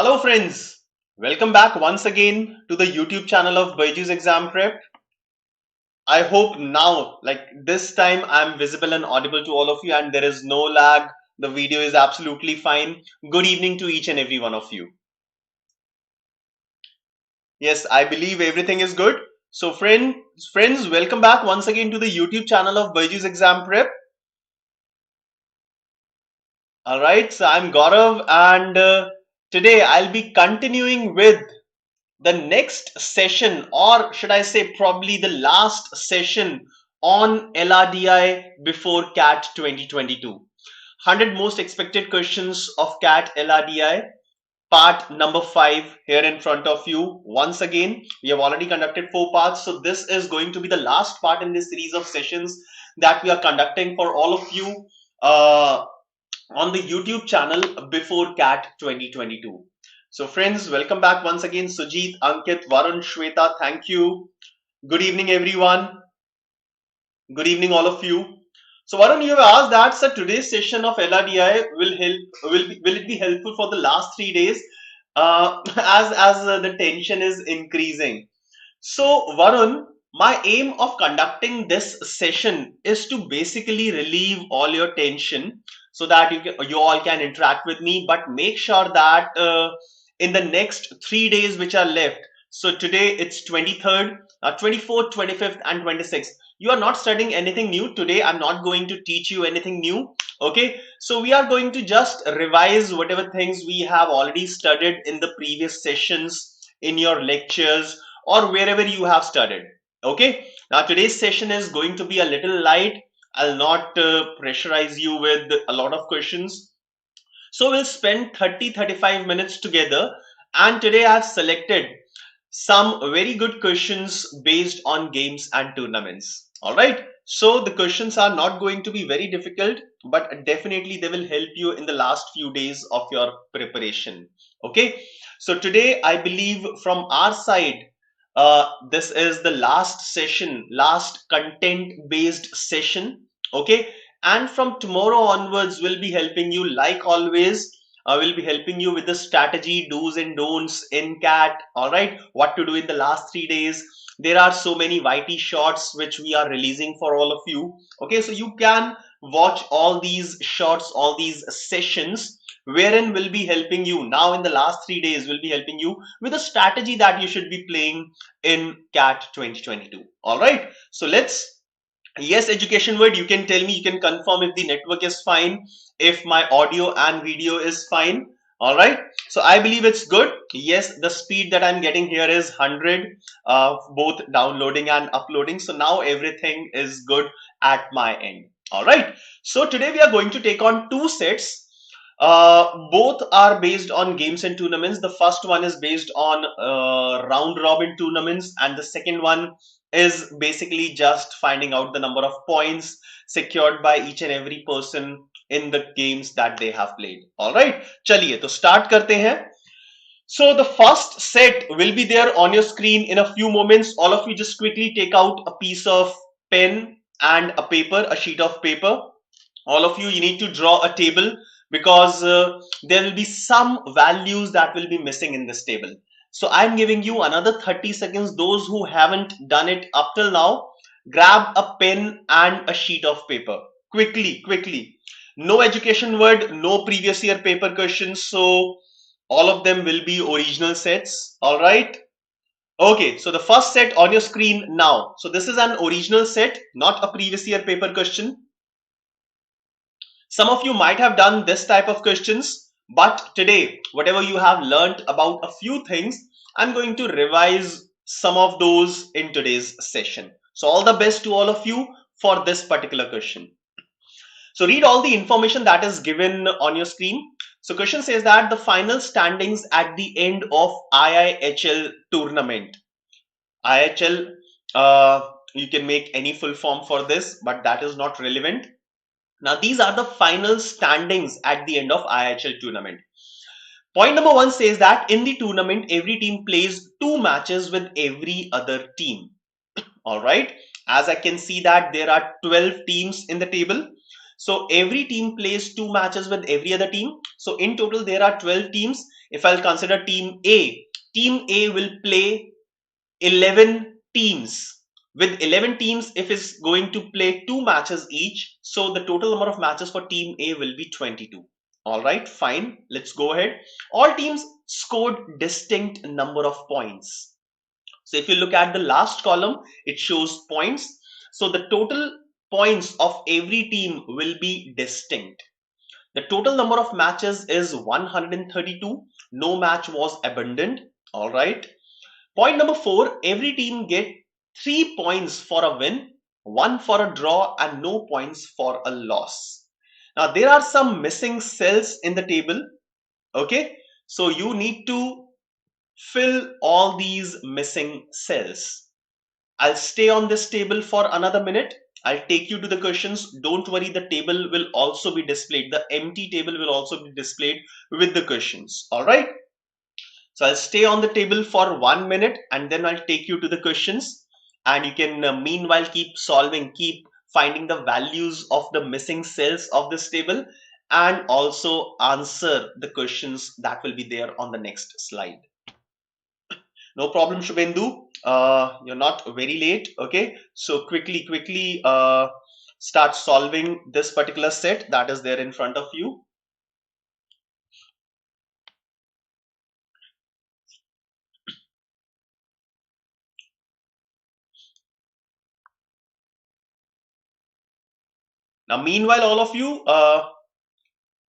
Hello friends, welcome back once again to the YouTube channel of BYJU'S Exam Prep. I hope now, like this time, I'm visible and audible to all of you and there is no lag. The video is absolutely fine. Good evening to each and every one of you. Yes, I believe everything is good. So friends, welcome back once again to the YouTube channel of BYJU'S Exam Prep. Alright, so I'm Gaurav and today I'll be continuing with the next session, or should I say probably the last session on LRDI before CAT 2022. 100 most expected questions of CAT LRDI, part number 5 here in front of you. Once again, we have already conducted 4 parts, so this is going to be the last part in this series of sessions that we are conducting for all of you on the YouTube channel before CAT 2022. So friends, welcome back once again. Sujit, Ankit, Varun, Shweta, thank you. Good evening, everyone. Good evening, all of you. So Varun, you have asked that, sir, today's session of LRDI will it be helpful for the last 3 days as the tension is increasing? So Varun, my aim of conducting this session is to basically relieve all your tension so that you all can interact with me, but make sure that in the next 3 days which are left, so today it's 23rd, 24th, 25th and 26th, you are not studying anything new today. I'm not going to teach you anything new. Okay, so we are going to just revise whatever things we have already studied in the previous sessions, in your lectures or wherever you have studied. Okay, now today's session is going to be a little light. I'll not pressurize you with a lot of questions. So we'll spend 30-35 minutes together, and today I've selected some very good questions based on games and tournaments. All right, so the questions are not going to be very difficult, but definitely they will help you in the last few days of your preparation. Okay, so today I believe from our side, this is the last session, last content based session. Okay, and from tomorrow onwards we'll be helping you, like always. Will be helping you with the strategy, do's and don'ts in CAT. All right, what to do in the last 3 days. There are so many YT shorts which we are releasing for all of you. Okay, so you can watch all these shorts, all these sessions, wherein will be helping you now in the last 3 days, will be helping you with a strategy that you should be playing in CAT 2022. All right, so let's, yes, education word, you can tell me, you can confirm if the network is fine, if my audio and video is fine. All right, so I believe it's good. Yes, the speed that I'm getting here is 100, both downloading and uploading. So now everything is good at my end. All right, so today we are going to take on 2 sets. Both are based on games and tournaments. The first one is based on round robin tournaments, and the second one is basically just finding out the number of points secured by each and every person in the games that they have played. All right, chaliye to start karte hain. So the first set will be there on your screen in a few moments. All of you just quickly take out a piece of pen and a paper, a sheet of paper. All of you, you need to draw a table because there will be some values that will be missing in this table. So I'm giving you another 30 seconds. Those who haven't done it up till now, grab a pen and a sheet of paper. Quickly. No education word, no previous year paper questions. So all of them will be original sets. All right. Okay, so the first set on your screen now. So this is an original set, not a previous year paper question. Some of you might have done this type of questions, but today, whatever you have learned about a few things, I'm going to revise some of those in today's session. So all the best to all of you for this particular question. So read all the information that is given on your screen. So question says that the final standings at the end of IIHL tournament. IHL, you can make any full form for this, but that is not relevant. Now, these are the final standings at the end of IIHL tournament. Point number 1 says that in the tournament, every team plays 2 matches with every other team. All right. As I can see that there are 12 teams in the table. So every team plays 2 matches with every other team. So in total, there are 12 teams. If I'll consider team A will play 11 teams. With 11 teams, if it's going to play 2 matches each, so the total number of matches for team A will be 22. All right, fine. Let's go ahead. All teams scored distinct number of points. So if you look at the last column, it shows points. So the total points of every team will be distinct. The total number of matches is 132. No match was abandoned. All right. Point number 4, every team get 3 points for a win, 1 for a draw, and no points for a loss. Now there are some missing cells in the table. Okay. So you need to fill all these missing cells. I'll stay on this table for another minute. I'll take you to the questions. Don't worry, the table will also be displayed. The empty table will also be displayed with the questions. All right. So I'll stay on the table for 1 minute and then I'll take you to the questions. And you can meanwhile keep solving, keep finding the values of the missing cells of this table and also answer the questions that will be there on the next slide. No problem, Shubhendu. You're not very late. Okay. So quickly, start solving this particular set that is there in front of you. Now, meanwhile, all of you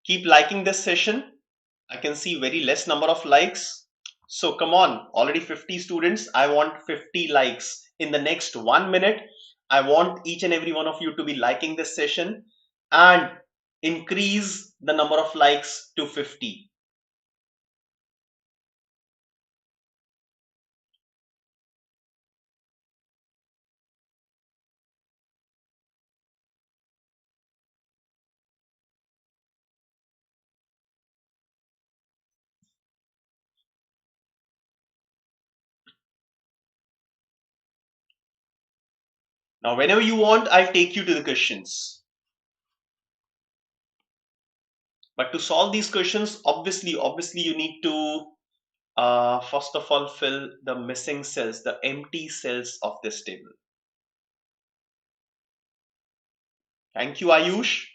keep liking this session. I can see very less number of likes. So come on, already 50 students. I want 50 likes in the next 1 minute. I want each and every one of you to be liking this session and increase the number of likes to 50. Now, whenever you want, I'll take you to the questions. But to solve these questions, obviously, you need to first of all fill the missing cells, the empty cells of this table. Thank you, Ayush.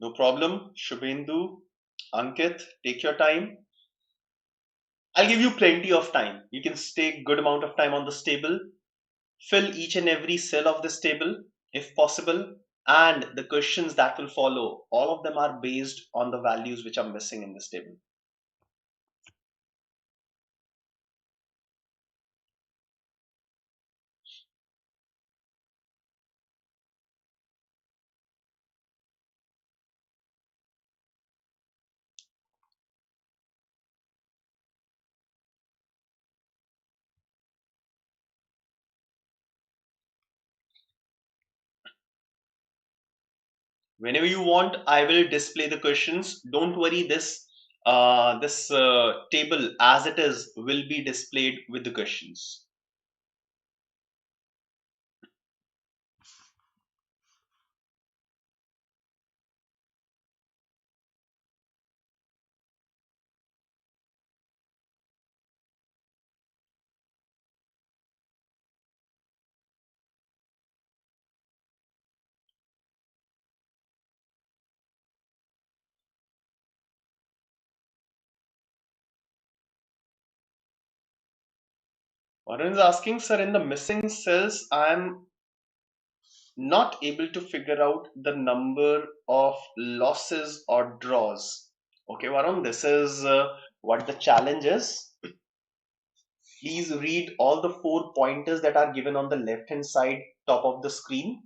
No problem, Shubhendu, Ankit, take your time. I'll give you plenty of time. You can stay good amount of time on this table. Fill each and every cell of this table if possible. And the questions that will follow, all of them are based on the values which are missing in this table. Whenever you want, I will display the questions. Don't worry, this table as it is will be displayed with the questions. Varun is asking, sir, in the missing cells, I'm not able to figure out the number of losses or draws. Okay, Varun, this is what the challenge is. Please read all the 4 pointers that are given on the left hand side top of the screen.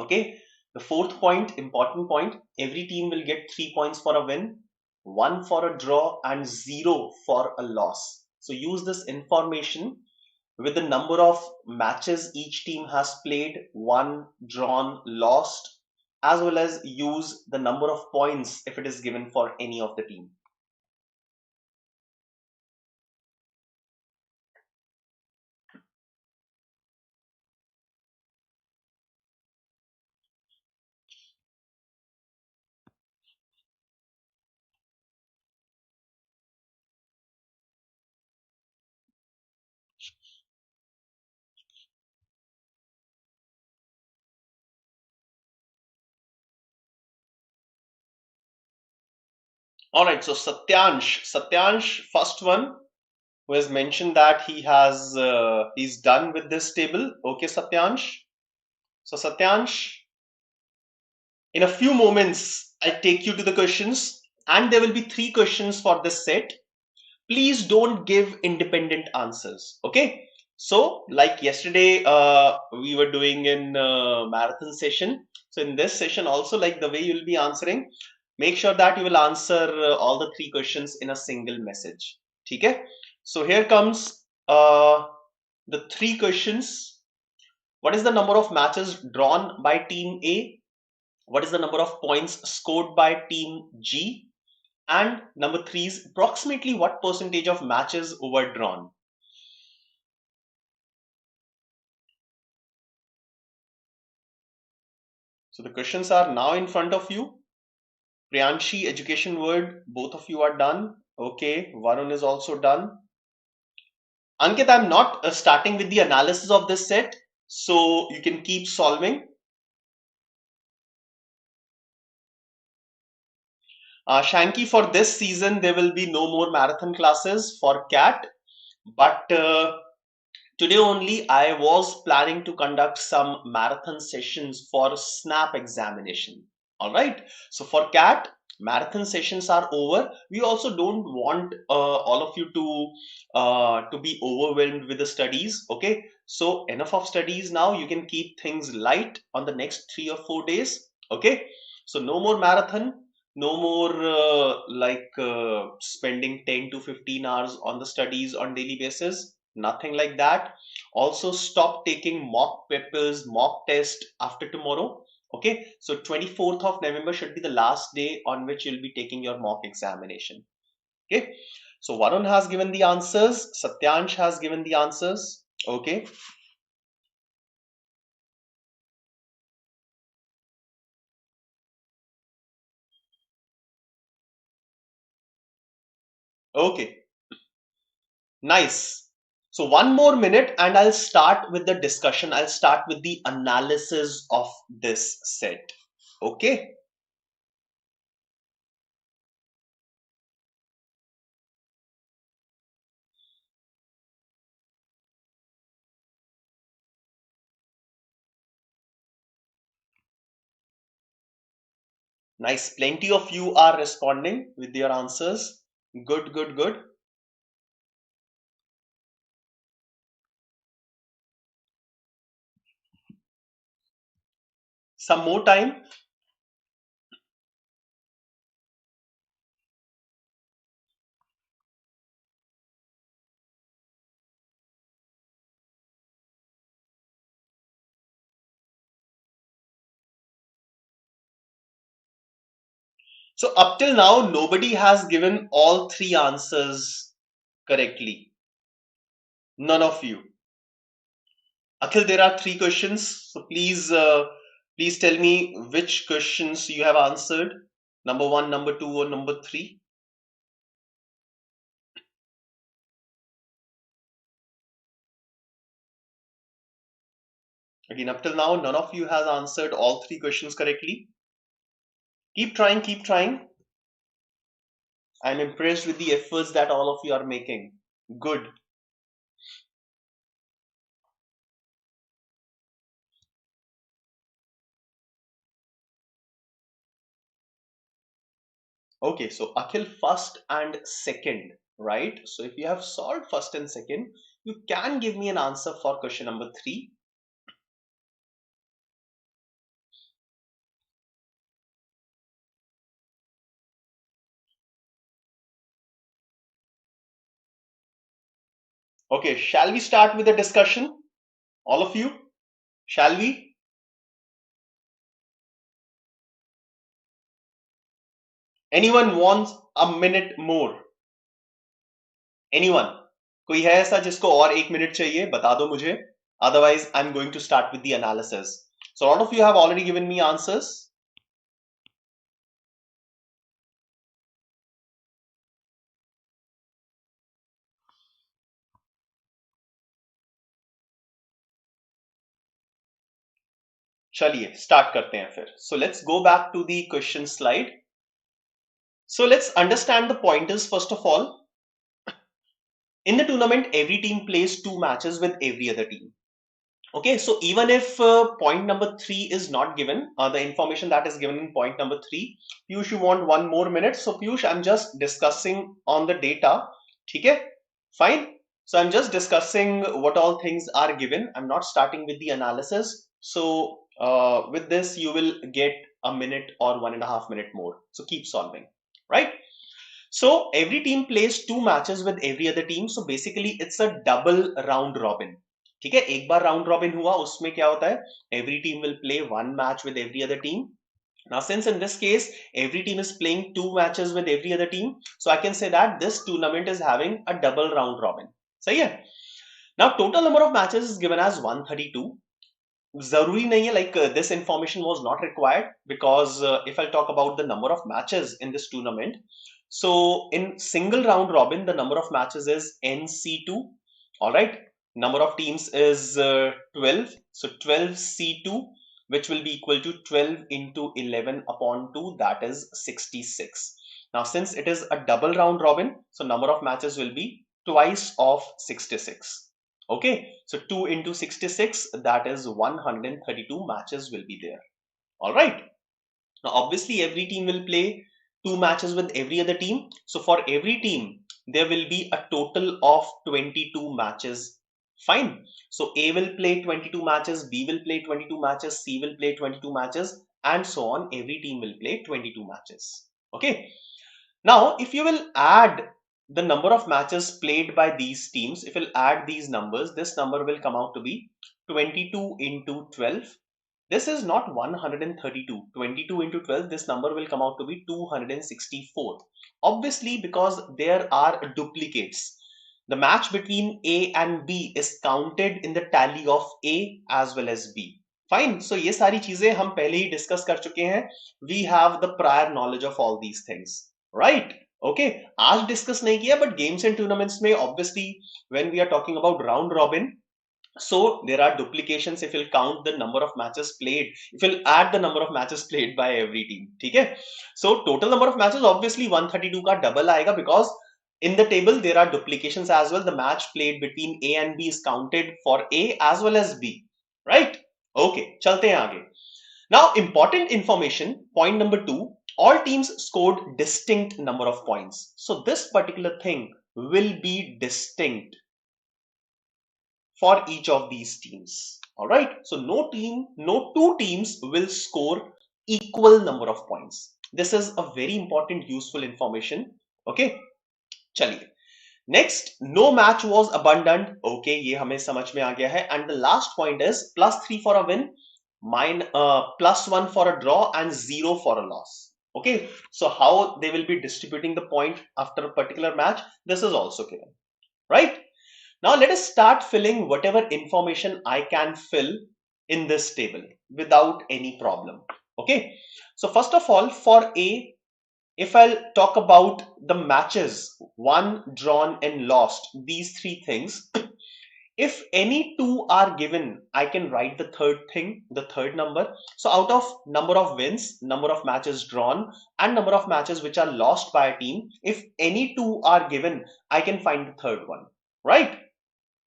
Okay, the fourth point, important point, every team will get 3 points for a win, 1 for a draw, and 0 for a loss. So use this information with the number of matches each team has played, won, drawn, lost. as well as use the number of points if it is given for any of the team. All right, so Satyansh, first one who has mentioned that he's done with this table. Okay, Satyansh. So Satyansh, in a few moments, I'll take you to the questions, and there will be three questions for this set. Please don't give independent answers. Okay. So, like yesterday, we were doing in marathon session. So, in this session, also, like the way you'll be answering, make sure that you will answer all the three questions in a single message. Okay. So, here comes the three questions. What is the number of matches drawn by team A? What is the number of points scored by team G? And number three is approximately what percentage of matches were drawn? So the questions are now in front of you. Priyanshi, Education Word, both of you are done. Okay, Varun is also done. Ankit, I'm not starting with the analysis of this set, so you can keep solving. Shanky, for this season, there will be no more marathon classes for CAT, but today only I was planning to conduct some marathon sessions for SNAP examination. All right. So for CAT, marathon sessions are over. We also don't want all of you to be overwhelmed with the studies. Okay. So enough of studies now. You can keep things light on the next 3 or 4 days. Okay. So no more marathon. No more spending 10 to 15 hours on the studies on daily basis. Nothing like that. Also stop taking mock papers, mock test after tomorrow. Okay, so 24th of November should be the last day on which you'll be taking your mock examination. Okay, so Varun has given the answers, Satyansh has given the answers. Okay, okay, nice. So one more minute and I'll start with the discussion. I'll start with the analysis of this set. Okay. Nice. Plenty of you are responding with your answers. Good, good, good. Some more time. So up till now, nobody has given all three answers correctly. None of you. Akhil, there are three questions. So please tell me which questions you have answered. Number one, number two, or number three. Again, up till now, none of you has answered all three questions correctly. Keep trying, keep trying. I'm impressed with the efforts that all of you are making. Good. Okay, so Akhil, first and second, right? So if you have solved first and second, you can give me an answer for question number three. Okay, shall we start with the discussion? All of you, shall we? Anyone wants a minute more? Anyone? कोई है ऐसा जिसको और 1 minute चाहिए? बता दो मुझे. Otherwise, I'm going to start with the analysis. So a lot of you have already given me answers. चलिए start करते हैं फिर. So let's go back to the question slide. So let's understand the pointers first of all. In the tournament, every team plays 2 matches with every other team. Okay, so even if point number 3 is not given, the information that is given in point number 3, Piyush, you want 1 more minute. So Piyush, I'm just discussing on the data. Okay, fine. So I'm just discussing what all things are given. I'm not starting with the analysis. So with this, you will get a minute or 1.5 minute more. So keep solving, right? So every team plays 2 matches with every other team. So basically it's a double round robin. ठीक है, एक बार round robin हुआ, उसमें क्या होता है, every team will play 1 match with every other team. Now since in this case every team is playing 2 matches with every other team, so I can say that this tournament is having a double round robin. सही है. Now total number of matches is given as 132. जरूरी नहीं है, like this information was not required, because if I talk about the number of matches in this tournament, so in single round robin the number of matches is NC2. All right, number of teams is 12, so 12C2, which will be equal to 12 into 11 upon 2, that is 66. Now since it is a double round robin, so number of matches will be twice of 66. Okay, so 2 into 66, that is 132 matches will be there. All right. Now, obviously, every team will play 2 matches with every other team. So for every team, there will be a total of 22 matches. Fine. So A will play 22 matches, B will play 22 matches, C will play 22 matches, and so on. Every team will play 22 matches. Okay. Now, if you will add the number of matches played by these teams, if you'll add these numbers, this number will come out to be 22 into 12. This is not 132. 22 into 12, this number will come out to be 264. Obviously, because there are duplicates. The match between A and B is counted in the tally of A as well as B. Fine. So ये सारी चीजें हम पहले ही discuss कर चुके हैं. We have the prior knowledge of all these things. Right? Okay. आज discuss नहीं किया, but games and tournaments में obviously when we are talking about round robin, so there are duplications if you'll count the number of matches played, if you'll add the number of matches played by every team. ठीक है? So total number of matches obviously 132 का double आएगा, because in the table there are duplications as well. The match played between A and B is counted for A as well as B. Right? Okay, चलते हैं आगे. Now important information, point number 2, all teams scored distinct number of points. So this particular thing will be distinct for each of these teams. All right, so no two teams will score equal number of points. This is a very important useful information. Okay, चलिए. Next, no match was abundant. Okay, ये हमें समझ में आ गया है. And the last point is +3 for a win, +1 for a draw, and 0 for a loss. Okay, so how they will be distributing the point after a particular match, this is also given, right? Now let us start filling whatever information I can fill in this table without any problem. Okay, so first of all, for A, if I'll talk about the matches won, drawn, and lost, these 3 things, if any 2 are given, I can write the third thing, the third number. So out of number of wins, number of matches drawn, and number of matches which are lost by a team, if any 2 are given, I can find the third one, right?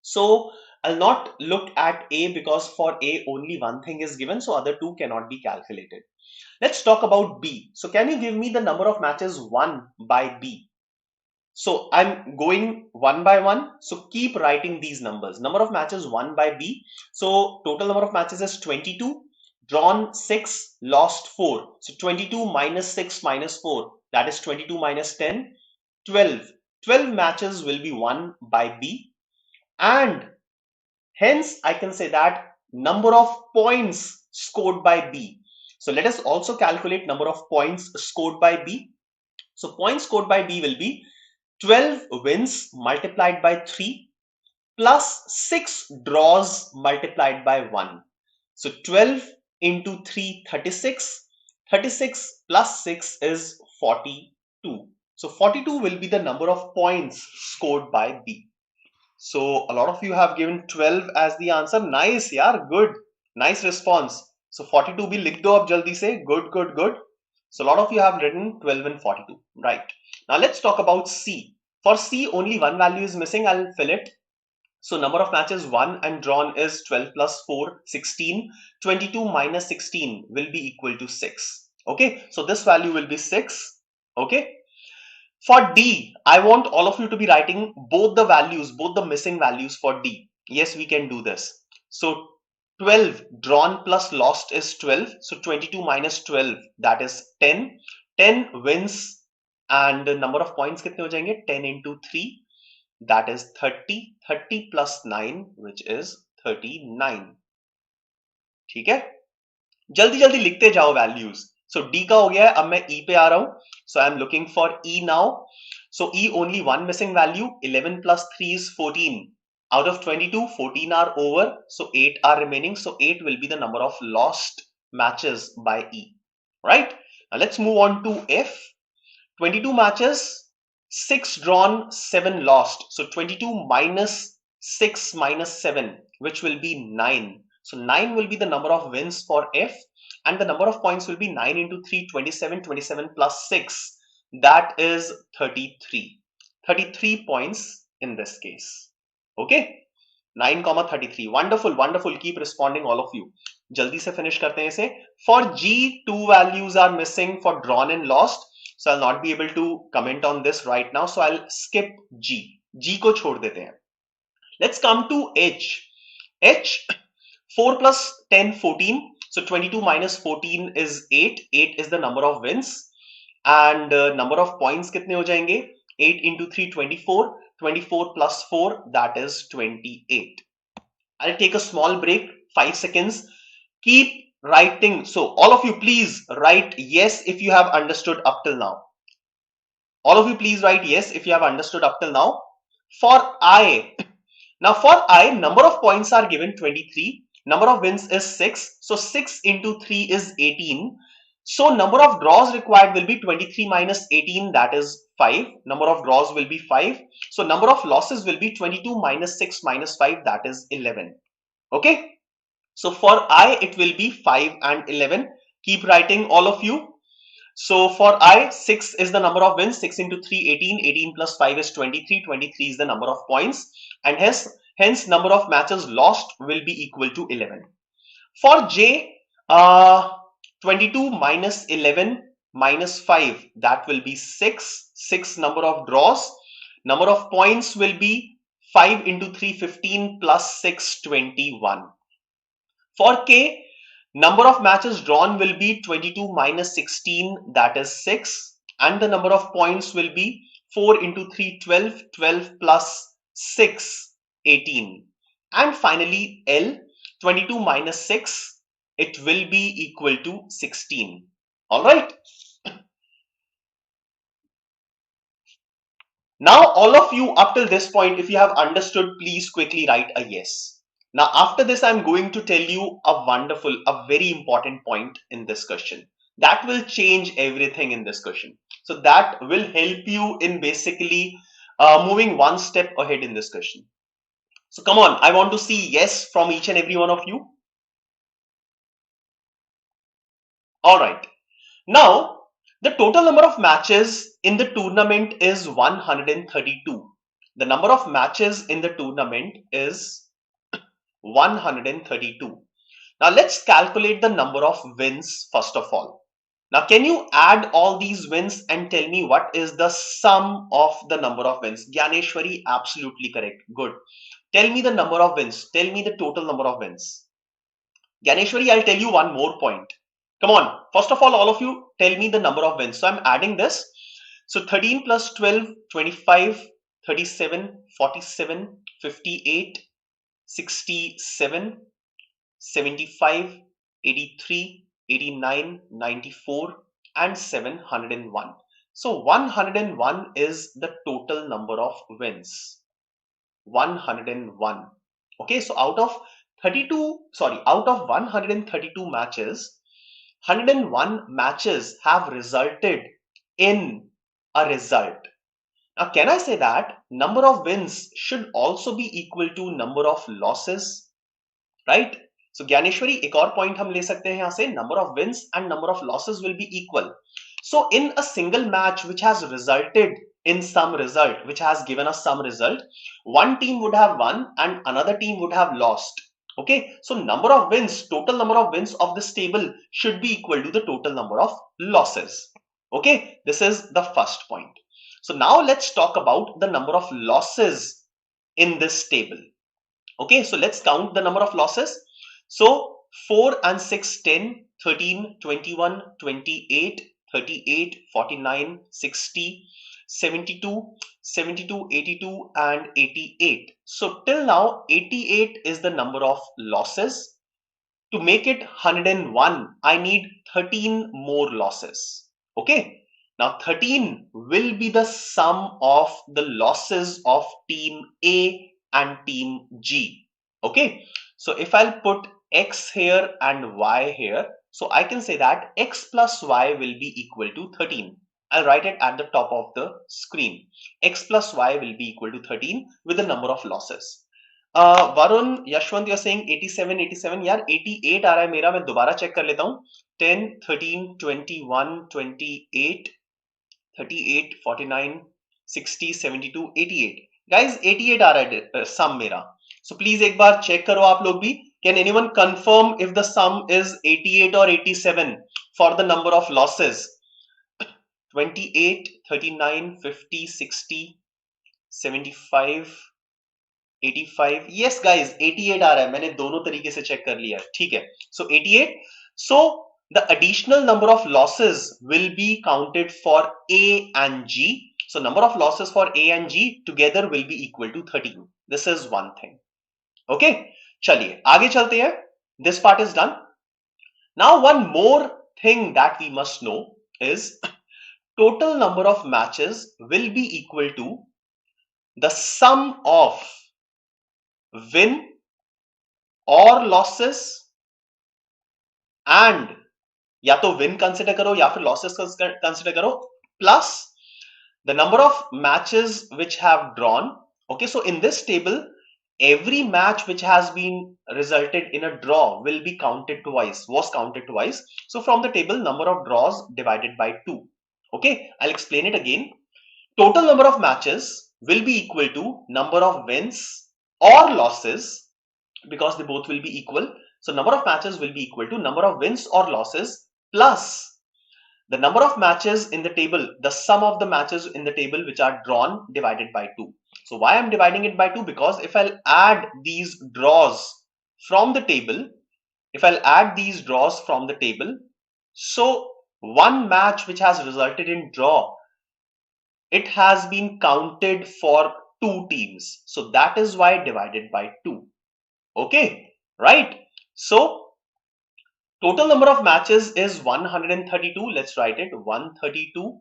So I'll not look at A, because for A only one thing is given, so other 2 cannot be calculated. Let's talk about B. So can you give me the number of matches won by B? So I'm going one by one. So keep writing these numbers. Number of matches won by B. So total number of matches is 22. Drawn 6, lost 4. So 22 minus 6 minus 4. That is 22 minus 10. 12. 12 matches will be won by B. And hence I can say that number of points scored by B. So let us also calculate number of points scored by B. So points scored by B will be 12 wins multiplied by 3 plus 6 draws multiplied by 1. So 12 into 3, 36. 36 plus 6 is 42. So 42 will be the number of points scored by B. So a lot of you have given 12 as the answer. Nice, yaar, good. Nice response. So 42 bhi likh do ab jaldi se. Good, good, good. So a lot of you have written 12 and 42. Right. Now let's talk about C. For C, only one value is missing. I'll fill it. So number of matches won and drawn is 12 plus 4, 16. 22 minus 16 will be equal to 6. Okay. So this value will be 6. Okay. For D, I want all of you to be writing both the values, both the missing values for D. Yes, we can do this. So 12 drawn plus lost is 12. So 22 minus 12, that is 10. 10 wins and the number of points kitne ho jayenge? 10 into 3, that is 30. 30 plus 9, which is 39. ठीक है? जल्दी जल्दी लिखते जाओ values. So D का हो गया है. अब मैं E पे आ रहा हूं. So I am looking for E now. So E only one missing value. 11 plus 3 is 14. Out of 22, 14 are over. So 8 are remaining. So 8 will be the number of lost matches by E. Right? Now let's move on to F. 22 matches, 6 drawn, 7 lost. So 22 minus 6 minus 7, which will be 9. So 9 will be the number of wins for F, and the number of points will be 9 into 3, 27, 27 plus 6. That is 33. 33 points in this case. Okay. 9, 33. Wonderful, wonderful. Keep responding, all of you. Jaldi se finish karte hain ise. For G, 2 values are missing for drawn and lost. So I'll not be able to comment on this right now. So I'll skip G. G ko chhod dete hain. Let's come to H. H, 4 plus 10, 14. So 22 minus 14 is 8. 8 is the number of wins. And number of points kitne ho jayenge? 8 into 3, 24. 24 plus 4, that is 28. I'll take a small break, 5 seconds. Keep writing. So all of you please write yes if you have understood up till now. All of you please write yes if you have understood up till now. For I, now for I, number of points are given 23. Number of wins is 6. So 6 into 3 is 18. So number of draws required will be 23 minus 18, that is 5. Number of draws will be 5. So number of losses will be 22 minus 6 minus 5, that is 11. Okay. So for I, it will be 5 and 11. Keep writing, all of you. So for I, 6 is the number of wins. 6 into 3, 18. 18 plus 5 is 23. 23 is the number of points. And hence number of matches lost will be equal to 11. For J, 22 minus 11 minus 5, that will be 6. 6 number of draws. Number of points will be 5 into 3, 15 plus 6, 21. For K, number of matches drawn will be 22 minus 16, that is 6. And the number of points will be 4 into 3, 12. 12 plus 6, 18. And finally L, 22 minus 6, it will be equal to 16. All right. Now all of you up till this point, if you have understood, please quickly write a yes. Now after this, I'm going to tell you a very important point in this question. That will change everything in this question. So that will help you in basically moving one step ahead in this question. So come on, I want to see yes from each and every one of you. All right. Now, the total number of matches in the tournament is 132. The number of matches in the tournament is 132. Now, let's calculate the number of wins first of all. Now, can you add all these wins and tell me what is the sum of the number of wins? Gyaneshwari, absolutely correct. Good. Tell me the number of wins. Tell me the total number of wins. Gyaneshwari, I'll tell you one more point. Come on. First of all of you, tell me the number of wins. So I'm adding this. So 13 plus 12, 25, 37, 47, 58, 67, 75, 83, 89, 94, and 701. So 101 is the total number of wins. 101. Okay, so out of 132 matches, 101 matches have resulted in a result. Now, can I say that number of wins should also be equal to number of losses, right? So Dnyaneshwari एक और point हम ले सकते हैं यहाँ से, number of wins and number of losses will be equal. So in a single match which has resulted in some result, which has given us some result, one team would have won and another team would have lost. Okay, so number of wins, total number of wins of this table should be equal to the total number of losses. Okay, this is the first point. So now let's talk about the number of losses in this table. Okay, so let's count the number of losses. So 4 and 6, 10, 13, 21, 28, 38, 49, 60, 72, 72, 82 and 88. So till now 88 is the number of losses. To make it 101, I need 13 more losses. Okay, now 13 will be the sum of the losses of team A and team G. Okay, so if I'll put X here and Y here, so I can say that X plus Y will be equal to 13. I'll write it at the top of the screen. X plus Y will be equal to 13 with the number of losses. Varun, Yashwant, you're saying 87, 87. यार 88 आ रहा है मेरा, मैं दोबारा check कर लेता हूँ. 10, 13, 21, 28, 38, 49, 60, 72, 88. Guys, 88 आ रहा है sum मेरा. So please एक बार check करो आप लोग भी. Can anyone confirm if the sum is 88 or 87 for the number of losses? 28, 39, 50, 60, 75, 85. Yes guys, 88 आ रहा है, मैंने दोनों तरीके से चेक कर लिया है. ठीक है, so 88. So the additional number of losses will be counted for A and G. So number of losses for A and G together will be equal to 13. This is one thing. Okay, चलिए आगे चलते हैं. This part is done. Now one more thing that we must know is total number of matches will be equal to the sum of win or losses and या तो win consider करो या फिर losses consider करो plus the number of matches which have drawn. Okay, so in this table every match which has been resulted in a draw will be counted twice, was counted twice. So from the table number of draws divided by 2. Okay, I'll explain it again. Total number of matches will be equal to number of wins or losses because they both will be equal. So number of matches will be equal to number of wins or losses plus the number of matches in the table, the sum of the matches in the table which are drawn divided by 2. So why I'm dividing it by 2? Because if I'll add these draws from the table, so one match which has resulted in draw, it has been counted for 2 teams. So that is why divided by 2. Okay, right? So total number of matches is 132. Let's write it 132.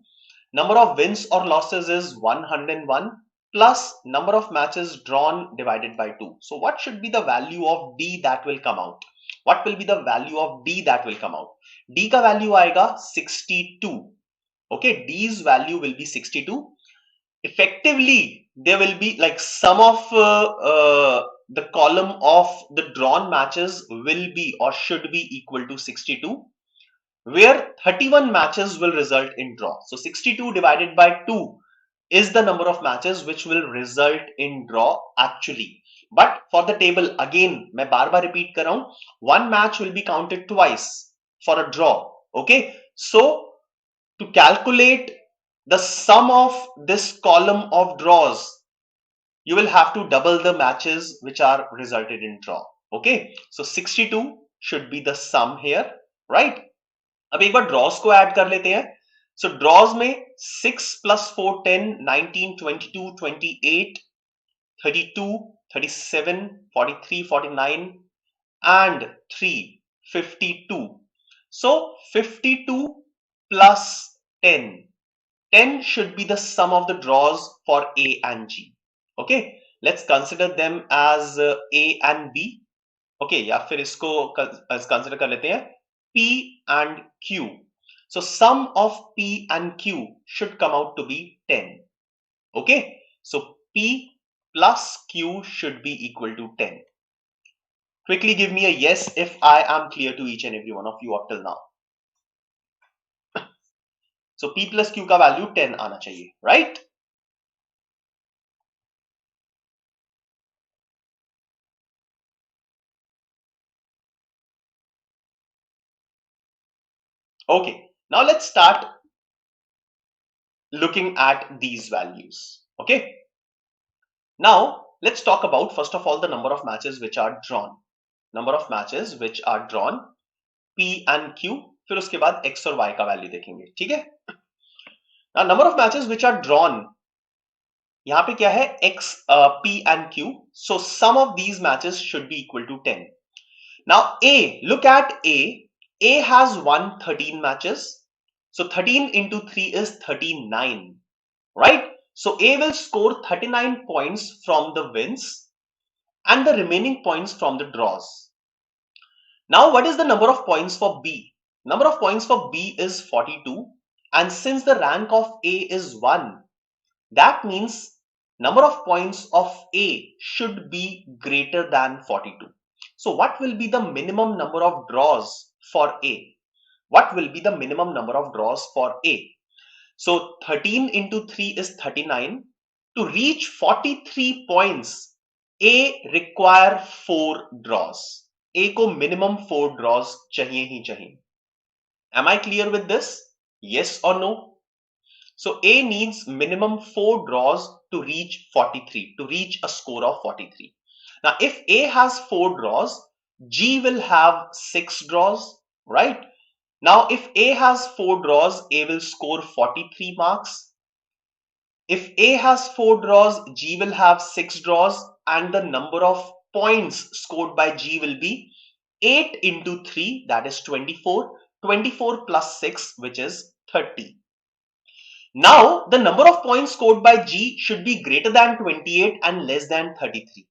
Number of wins or losses is 101 plus number of matches drawn divided by 2. So what should be the value of D that will come out? What will be the value of D that will come out? D ka value aayega 62. Okay, D's value will be 62. Effectively, there will be like sum of the column of the drawn matches will be or should be equal to 62, where 31 matches will result in draw. So 62 divided by 2 is the number of matches which will result in draw actually. But for the table, again, मैं बार बार repeat कर रहा हूं, one match will be counted twice for a draw. Okay, so to calculate the sum of this column of draws, you will have to double the matches which are resulted in draw. Okay, so 62 should be the sum here, right? अब एक बार draws को add कर लेते हैं. So draws में 6 plus 4, 10, 19, 22, 28, 32, 37, 43, 49 and 3, 52. So 52 plus 10 10 should be the sum of the draws for A and G. Okay, let's consider them as A and B. Okay, या फिर इसको consider कर लेते हैं P and Q. So sum of P and Q should come out to be 10. Okay, so P plus Q should be equal to 10. Quickly give me a yes if I am clear to each and every one of you up till now. So P plus Q का value 10 आना चाहिए, right? Okay, now let's start looking at these values. Okay, now let's talk about first of all the number of matches which are drawn. Number of matches which are drawn, P and Q. फिर उसके बाद X और Y का value देखेंगे, ठीक है? Now number of matches which are drawn, यहाँ पे क्या है X, P and Q. So sum of these matches should be equal to 10. Now A, look at A. A has won 13 matches. So 13 into 3 is 39, right? So A will score 39 points from the wins and the remaining points from the draws. Now what is the number of points for B? Number of points for B is 42, and since the rank of A is 1, that means number of points of A should be greater than 42. So what will be the minimum number of draws for A? What will be the minimum number of draws for A? So 13 into 3 is 39. To reach 43 points, A require 4 draws. A को minimum 4 draws चाहिए ही चाहिए. Am I clear with this? Yes or no? So A needs minimum 4 draws to reach 43, to reach a score of 43. Now if A has 4 draws, G will have 6 draws, right? Now if A has 4 draws, A will score 43 marks. If A has 4 draws, G will have 6 draws, and the number of points scored by G will be 8 into 3, that is 24, 24 plus 6, which is 30. Now the number of points scored by G should be greater than 28 and less than 33.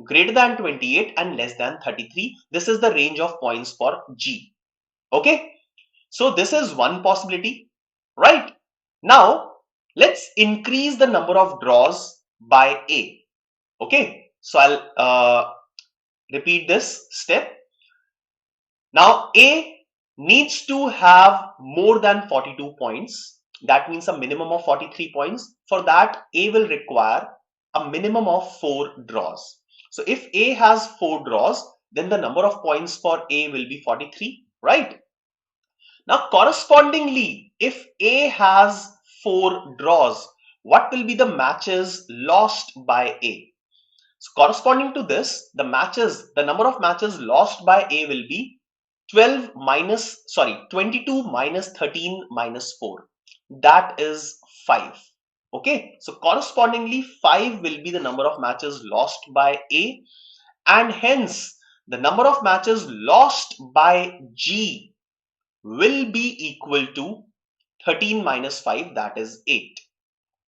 Greater than 28 and less than 33. This is the range of points for G. Okay, so this is one possibility, right? Now let's increase the number of draws by A. Okay, so I'll repeat this step. Now A needs to have more than 42 points. That means a minimum of 43 points. For that, A will require a minimum of 4 draws. So if A has 4 draws, then the number of points for A will be 43, right? Now correspondingly, if A has 4 draws, what will be the matches lost by A? So corresponding to this, the number of matches lost by A will be 22 minus 13 minus 4. That is 5. Okay, so correspondingly 5 will be the number of matches lost by A, and hence the number of matches lost by G will be equal to 13 minus 5, that is 8.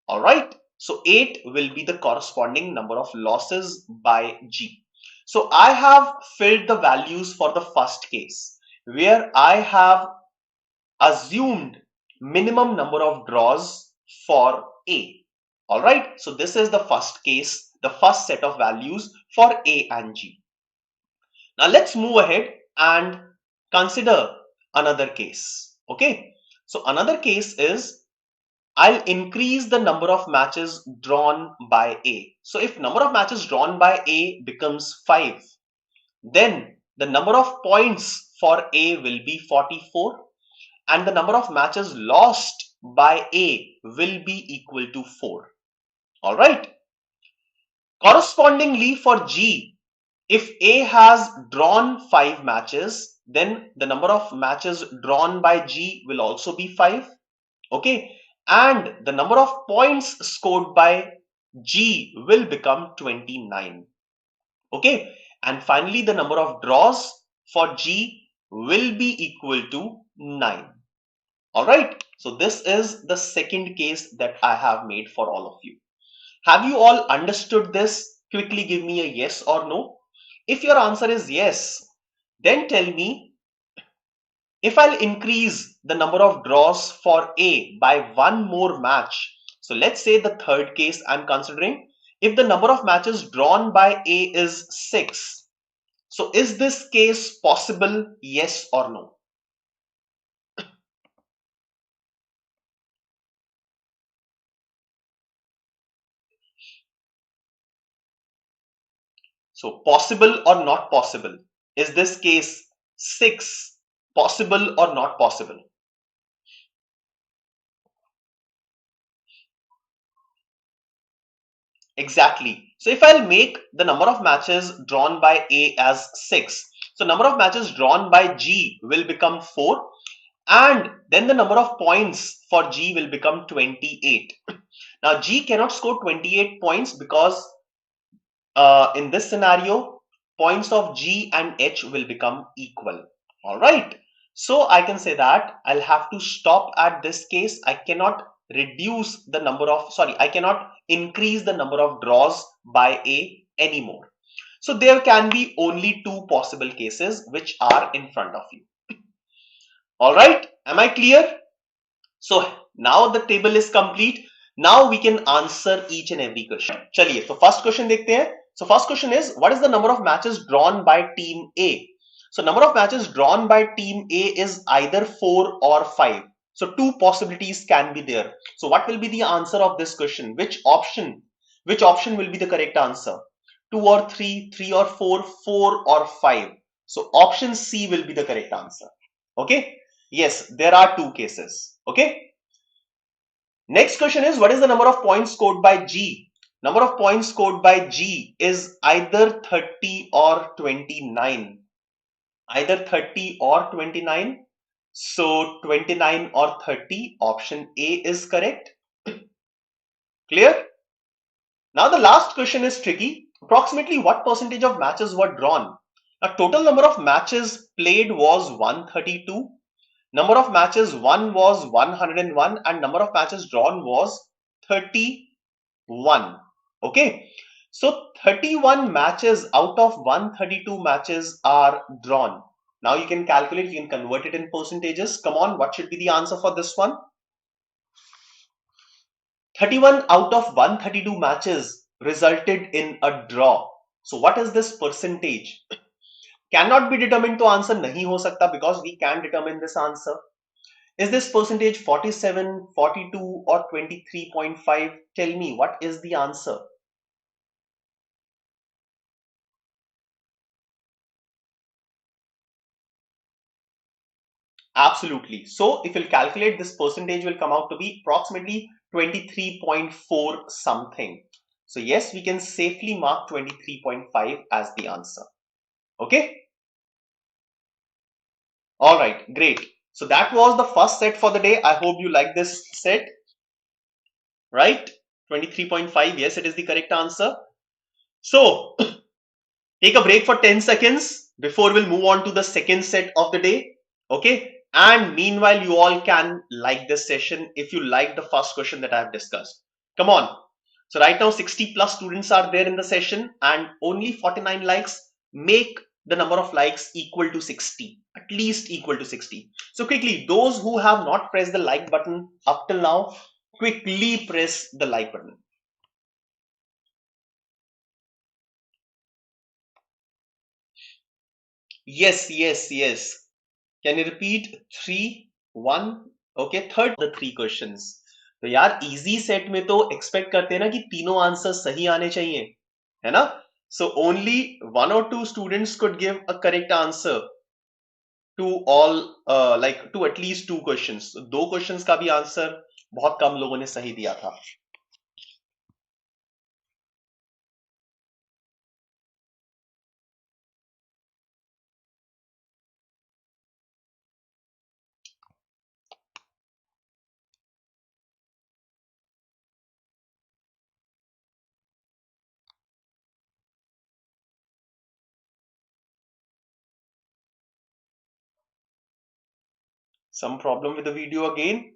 All right, so 8 will be the corresponding number of losses by G. So I have filled the values for the first case where I have assumed minimum number of draws for A. All right, so this is the first case, the first set of values for A and G. Now let's move ahead and consider another case. Okay, so another case is I'll increase the number of matches drawn by A. So if number of matches drawn by A becomes 5, then the number of points for A will be 44, and the number of matches lost by A will be equal to 4. All right. Correspondingly for G, if A has drawn 5 matches, then the number of matches drawn by G will also be 5. Okay, and the number of points scored by G will become 29. Okay, and finally the number of draws for G will be equal to 9. All right, So this is the second case that I have made for all of you. Have you all understood this? Quickly give me a yes or no. If your answer is yes, then tell me, if I'll increase the number of draws for A by one more match. So let's say the third case I'm considering, if the number of matches drawn by A is 6. So is this case possible? Yes or no? So possible or not possible? Is this case 6 possible or not possible? Exactly. So if I'll make the number of matches drawn by A as 6, so number of matches drawn by G will become 4, and then the number of points for G will become 28. Now G cannot score 28 points because in this scenario, points of G and H will become equal. All right. So I can say that I'll have to stop at this case. I cannot reduce the number of, sorry, I cannot increase the number of draws by A anymore. So there can be only two possible cases which are in front of you. All right. Am I clear? So now the table is complete. Now we can answer each and every question. चलिए, so first question देखते हैं. So first question is, what is the number of matches drawn by team A? So number of matches drawn by team A is either 4 or 5. So two possibilities can be there. So what will be the answer of this question? Which option? Which option will be the correct answer? 2 or 3, 3 or 4, 4 or 5. So option C will be the correct answer. Okay. Yes, there are two cases. Okay. Next question is, what is the number of points scored by G? Number of points scored by G is either 30 or 29. Either 30 or 29. So 29 or 30, option A is correct. Clear? Now the last question is tricky. Approximately what percentage of matches were drawn? Now total number of matches played was 132. Number of matches won was 101 and number of matches drawn was 31. Okay. So 31 matches out of 132 matches are drawn. Now you can calculate, you can convert it in percentages. Come on, what should be the answer for this one? 31 out of 132 matches resulted in a draw. So what is this percentage? Cannot be determined to answer nahi ho sakta because we can determine this answer. Is this percentage 47, 42 or 23.5? Tell me, what is the answer? Absolutely. So if you'll calculate, this percentage will come out to be approximately 23.4 something. So yes, we can safely mark 23.5 as the answer. Okay. All right, great. So that was the first set for the day. I hope you like this set, right? 23.5. Yes, it is the correct answer. So take a break for 10 seconds before we'll move on to the second set of the day. Okay. And meanwhile, you all can like this session if you like the first question that I have discussed. Come on. So right now 60 plus students are there in the session and only 49 likes. Make the number of likes equal to 60, at least equal to 60. So quickly, those who have not pressed the like button up till now, quickly press the like button. Yes, yes, yes. Can you repeat? 3, 1. Okay, third the three questions. तो यार easy set में तो expect करते हैं ना कि तीनों answer सही आने चाहिए, है ना? So only one or two students could give a correct answer to all like to at least two questions. So, दो questions का भी आंसर बहुत कम लोगों ने सही दिया था. Some problem with the video again?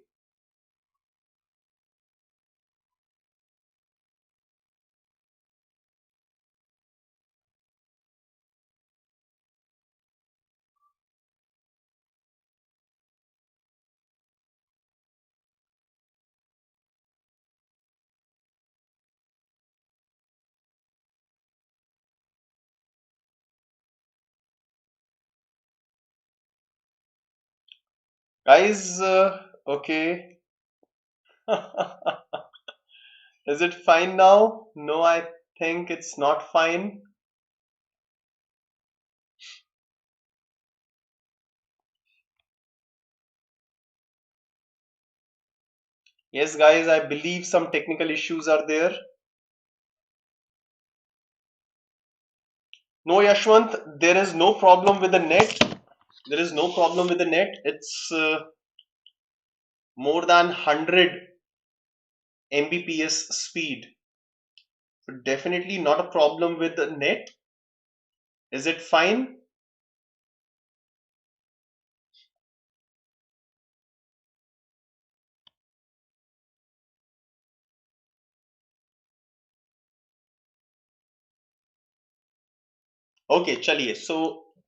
Guys, okay. Is it fine now? No, I think it's not fine. Yes, guys, I believe some technical issues are there. No, Yashwant, there is no problem with the net. There is no problem with the net. It's more than 100 Mbps speed. So definitely not a problem with the net. Is it fine? Okay चलिए सो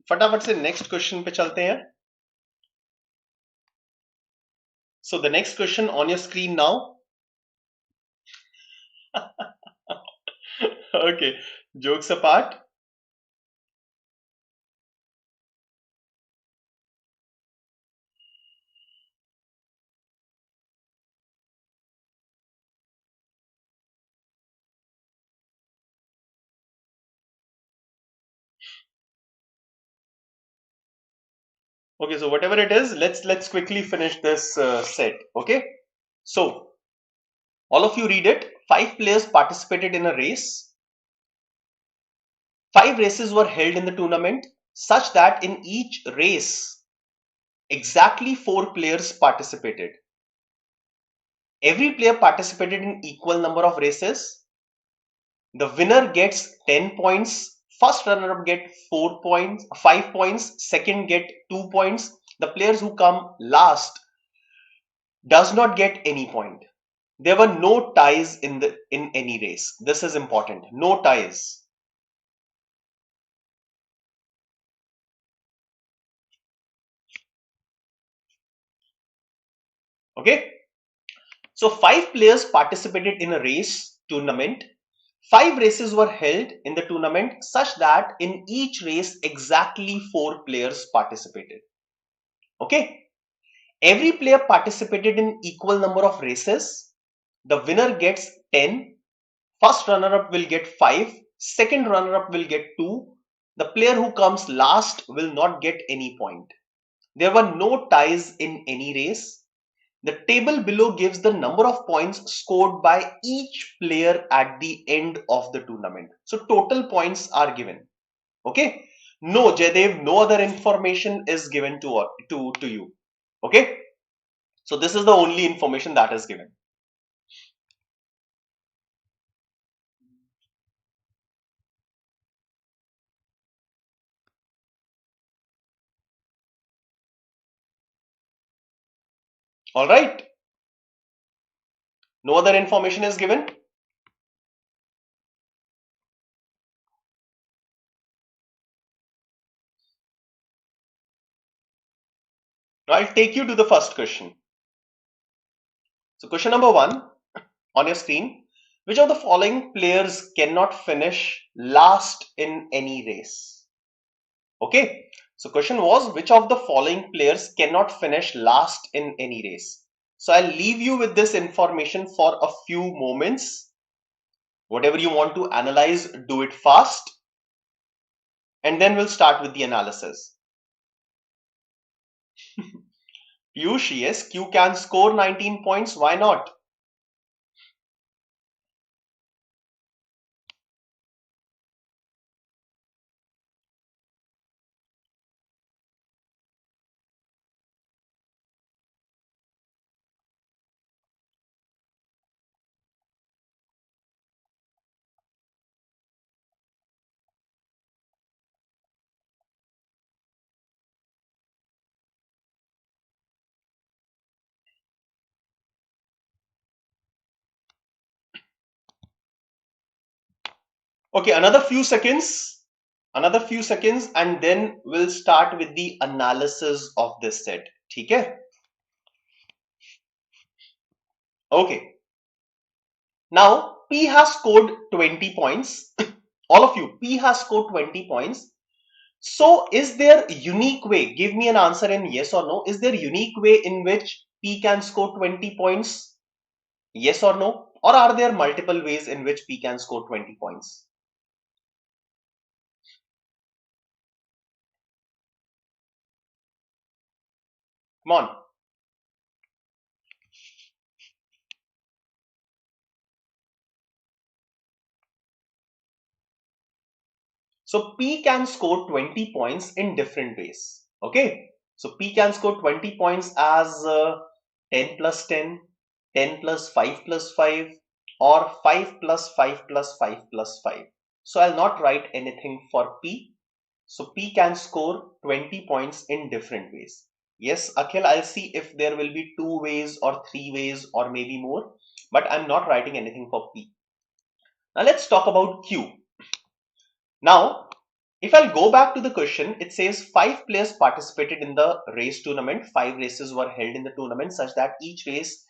फटाफट से next question पे चलते हैं. So the next question on your screen now. Okay, jokes apart. Okay, so whatever it is, let's quickly finish this set. Okay, so all of you read it. 5 players participated in a race. 5 races were held in the tournament, such that in each race exactly 4 players participated. Every player participated in equal number of races. The winner gets 10 points. First runner up get 4 points, 5 points. Second get 2 points. The players who come last does not get any point. There were no ties in any race. This is important. No ties. Okay. So 5 players participated in a race tournament. 5 races were held in the tournament such that in each race exactly 4 players participated. Okay. Every player participated in equal number of races. The winner gets 10. First runner-up will get 5. Second runner-up will get 2. The player who comes last will not get any point. There were no ties in any race. The table below gives the number of points scored by each player at the end of the tournament. So total points are given. Okay. No, Jaydev, no other information is given to you. Okay. So this is the only information that is given. All right. No other information is given. I'll take you to the first question. So question number 1 on your screen. Which of the following players cannot finish last in any race? Okay. So question was, which of the following players cannot finish last in any race? So I'll leave you with this information for a few moments. Whatever you want to analyze, do it fast. And then we'll start with the analysis. Piyush, yes, Q can score 19 points. Why not? Okay, another few seconds, and then we'll start with the analysis of this set. Okay. Okay. Now P has scored 20 points. All of you, P has scored 20 points. So is there unique way? Give me an answer in yes or no. Is there unique way in which P can score 20 points? Yes or no? Or are there multiple ways in which P can score 20 points? Come on. So P can score 20 points in different ways. Okay. So P can score 20 points as 10 plus 10, 10 plus 5 plus 5, or 5 plus 5 plus 5 plus 5. So I'll not write anything for P. So P can score 20 points in different ways. Yes, Akhil, I'll see if there will be 2 ways or 3 ways or maybe more, but I'm not writing anything for P. Now let's talk about Q. Now, if I'll go back to the question, it says 5 players participated in the race tournament. 5 races were held in the tournament such that each race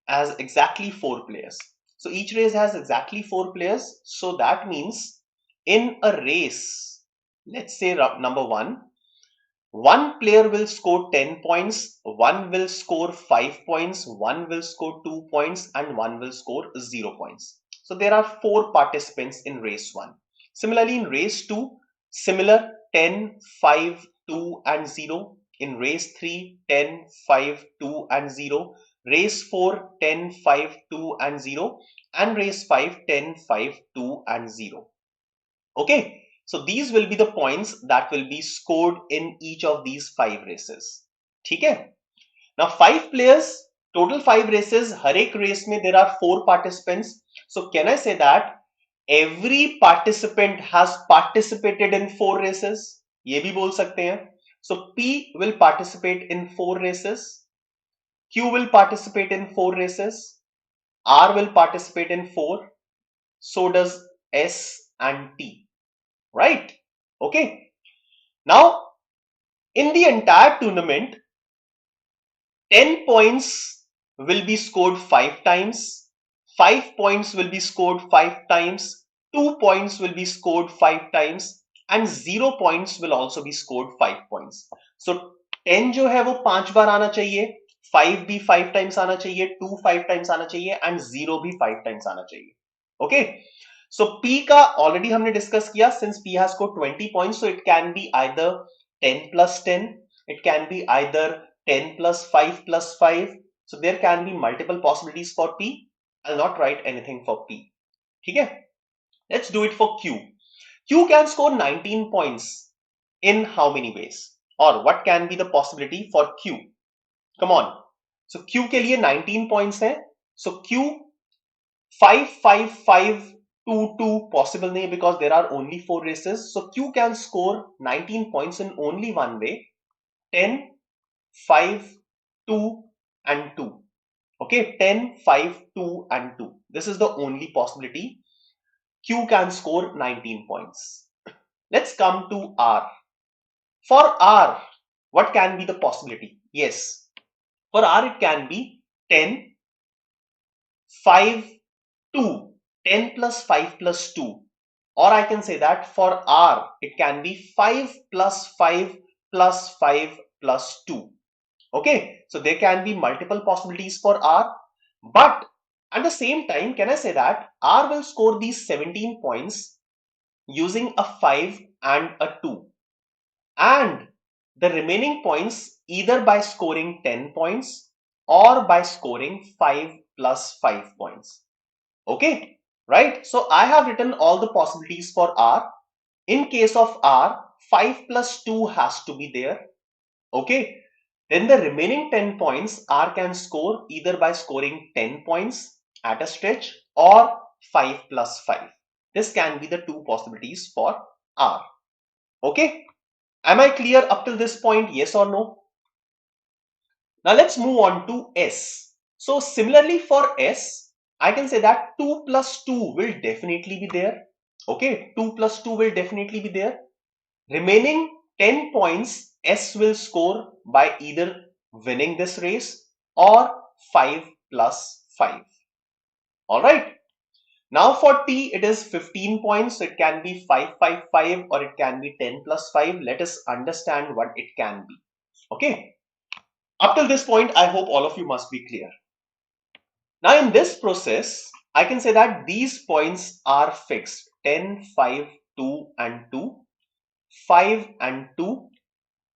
has exactly 4 players. So each race has exactly 4 players. So that means in a race, let's say number one player will score 10 points, one will score 5 points, one will score 2 points, and one will score 0 points. So there are 4 participants in race 1. Similarly, in race 2, similar 10, 5, 2, and 0. In race 3, 10, 5, 2, and 0. Race 4, 10, 5, 2, and 0. And race 5, 10, 5, 2, and 0. Okay, so these will be the points that will be scored in each of these 5 races. Okay. Now 5 players, total 5 races. हर एक race में there are 4 participants. So can I say that every participant has participated in 4 races? ये भी बोल सकते हैं. So P will participate in 4 races. Q will participate in 4 races. R will participate in 4. So does S and T. Right? Okay. Now, in the entire tournament, 10 points will be scored 5 times, 5 points will be scored 5 times, 2 points will be scored 5 times, and 0 points will also be scored 5 points. So 10 जो है वो 5 बार आना चाहिए, 5 भी 5 times आना चाहिए, 2 5 times आना चाहिए, and 0 भी 5 times आना चाहिए. Okay. So P का already हमने discuss किया, since P has scored 20 points, so it can be either 10 plus 10, it can be either 10 plus 5 plus 5. So there can be multiple possibilities for P. I'll not write anything for P. Okay? Let's do it for Q. Q can score 19 points in how many ways? Or what can be the possibility for Q? Come on. So Q के लिए 19 points है. So Q 5, 5, 5, 2, 2 possible नहीं because there are only 4 races. So Q can score 19 points in only one way. 10, 5, 2, and 2. Okay, 10, 5, 2, and 2. This is the only possibility. Q can score 19 points. Let's come to R. For R, what can be the possibility? Yes, for R it can be 10, 5, 2. 10 plus 5 plus 2. Or I can say that for R, it can be 5 plus 5 plus 5 plus 2. Okay, so there can be multiple possibilities for R, but at the same time, can I say that R will score these 17 points using a 5 and a 2, and the remaining points either by scoring 10 points or by scoring 5 plus 5 points. Okay, right? So I have written all the possibilities for R. In case of R, 5 plus 2 has to be there. Okay, then the remaining 10 points R can score either by scoring 10 points at a stretch or 5 plus 5. This can be the 2 possibilities for R. Okay, am I clear up till this point? Yes or no? Now let's move on to S. So similarly for S, I can say that 2 plus 2 will definitely be there. Okay, 2 plus 2 will definitely be there. Remaining 10 points S will score by either winning this race or 5 plus 5. Alright. Now for T, it is 15 points. So it can be 555 or it can be 10 plus 5. Let us understand what it can be. Okay. Up till this point, I hope all of you must be clear. Now in this process, I can say that these points are fixed. 10, 5, 2 and 2, 5 and 2,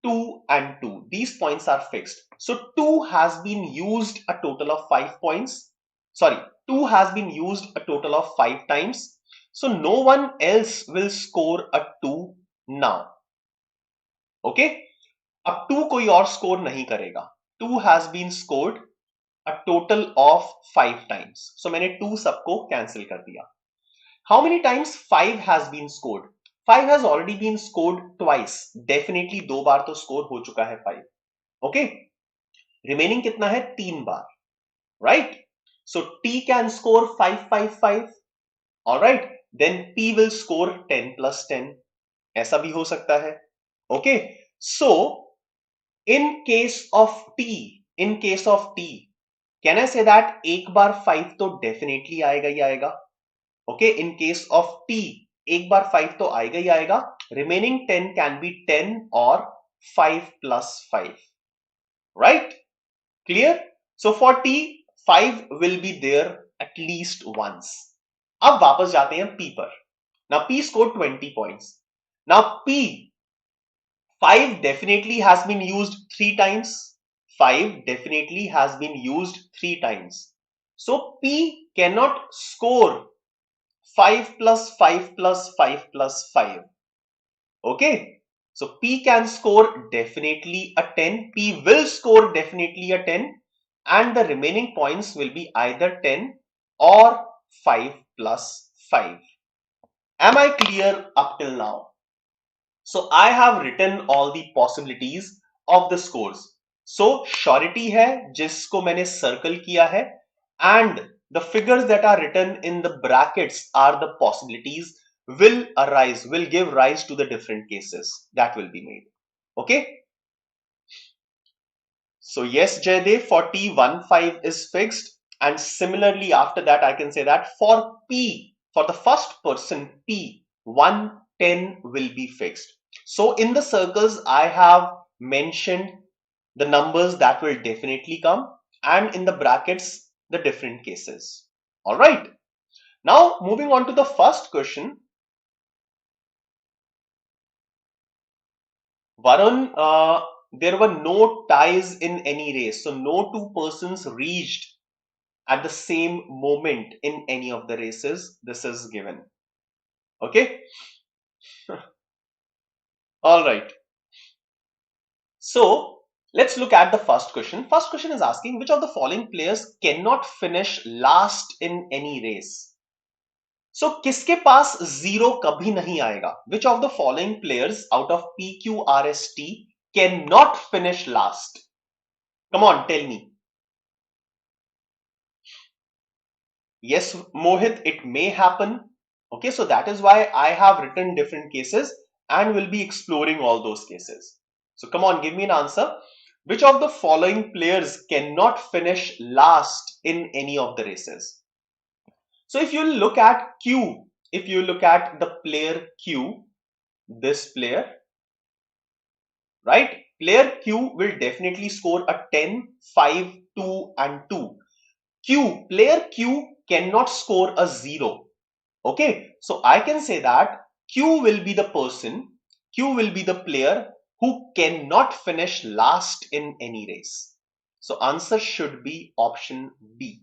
2 and 2. These points are fixed. So 2 has been used a total of 5 points. Sorry, 2 has been used a total of 5 times. So no one else will score a 2 now. Okay? अब 2 कोई और score नहीं करेगा. 2 has been scored a total of 5 times. So मैंने 2 सबको cancel कर दिया. How many times 5 has been scored? 5 has already been scored twice. Definitely 2 बार तो score हो चुका है 5. Okay? Remaining कितना है? 3 बार. Right? So T can score 555. Alright? Then P will score 10 plus 10. ऐसा भी हो सकता है. Okay? So in case of T, can I say that एक बार 5 तो definitely आएगा ही आएगा. Okay, in case of T, एक बार 5 तो आएगा ही आएगा. Remaining 10 can be 10 or 5 plus 5. Right? Clear? So for T, 5 will be there at least once. अब वापस जाते हैं P पर. Now P scored 20 points. Now P, 5 definitely has been used 3 times. 5 definitely has been used 3 times. So P cannot score 5 plus 5 plus 5 plus 5. Okay. So P can score definitely a 10. P will score definitely a 10. And the remaining points will be either 10 or 5 plus 5. Am I clear up till now? So I have written all the possibilities of the scores. So surety है जिसको मैंने circle किया है, and the figures that are written in the brackets are the possibilities will give rise to the different cases that will be made. Okay. So yes, Jaydev, for T15 is fixed, and similarly after that I can say that for P, for the first person P, 110 will be fixed. So in the circles I have mentioned the numbers that will definitely come, and in the brackets the different cases. All right. Now moving on to the first question. Varun, there were no ties in any race. So no two persons reached at the same moment in any of the races. This is given. Okay. All right. So let's look at the first question. First question is asking which of the following players cannot finish last in any race. So किसके पास zero कभी नहीं आएगा? Which of the following players out of PQRST cannot finish last? Come on, tell me. Yes, Mohit, it may happen. Okay, so that is why I have written different cases and will be exploring all those cases. So come on, give me an answer. Which of the following players cannot finish last in any of the races? So if you look at Q, if you look at the player Q, this player, right? Player Q will definitely score a 10, 5, 2 and 2. Player Q cannot score a 0. Okay, so I can say that Q will be the person, Q will be the player who cannot finish last in any race. So answer should be option B.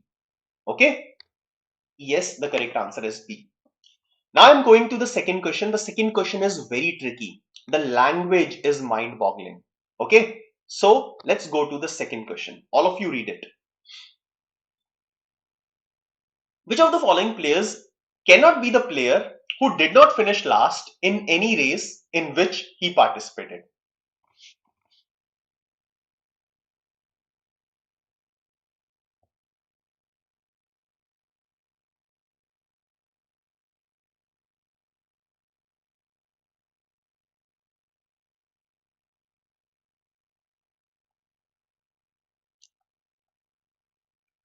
Okay, yes, the correct answer is B. Now I'm going to the second question. The second question is very tricky. The language is mind-boggling. Okay, so let's go to the second question. All of you read it. Which of the following players cannot be the player who did not finish last in any race in which he participated?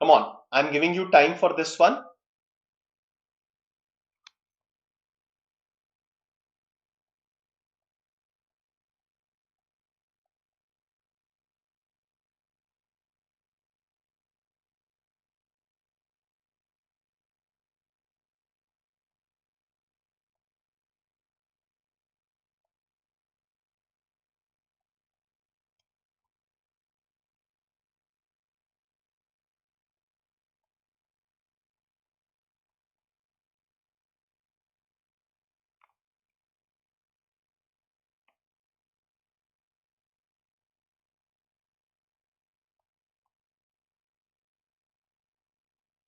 Come on, I'm giving you time for this one.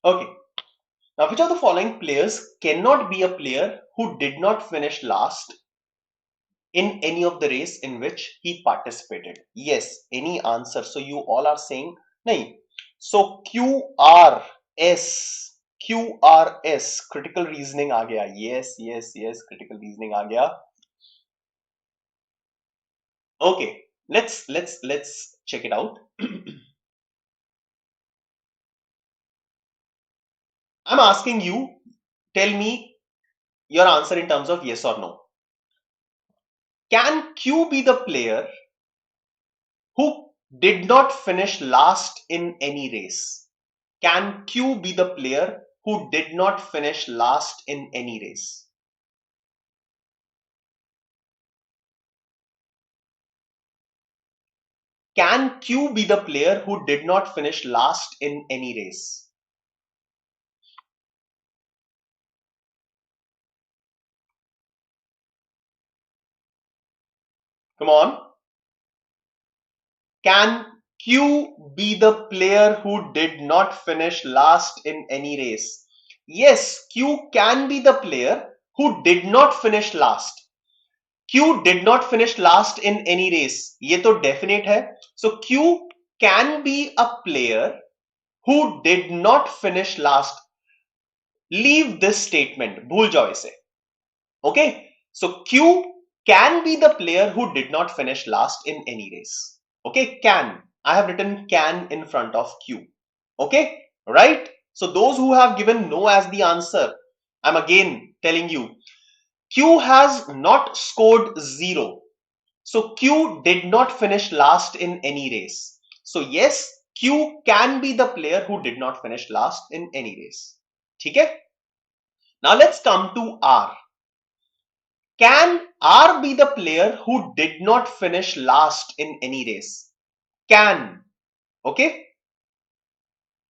Okay. Now, which of the following players cannot be a player who did not finish last in any of the race in which he participated? Yes, any answer. So you all are saying nahi. So QRS critical reasoning आ गया. Yes, yes, yes, critical reasoning आ गया. Okay, let's check it out. I'm asking you, tell me your answer in terms of yes or no. Can Q be the player who did not finish last in any race? Can Q be the player who did not finish last in any race? Can Q be the player who did not finish last in any race? Come on. Can Q be the player who did not finish last in any race? Yes, Q can be the player who did not finish last. Q did not finish last in any race. ये तो definite है. So Q can be a player who did not finish last. Leave this statement. भूल जाओ इसे. Okay. So Q can be the player who did not finish last in any race. Okay. Can. I have written can in front of Q. Okay. Right. So those who have given no as the answer, I'm again telling you, Q has not scored 0. So Q did not finish last in any race. So yes, Q can be the player who did not finish last in any race. Okay? Now let's come to R. Can R be the player who did not finish last in any race? Can. Okay?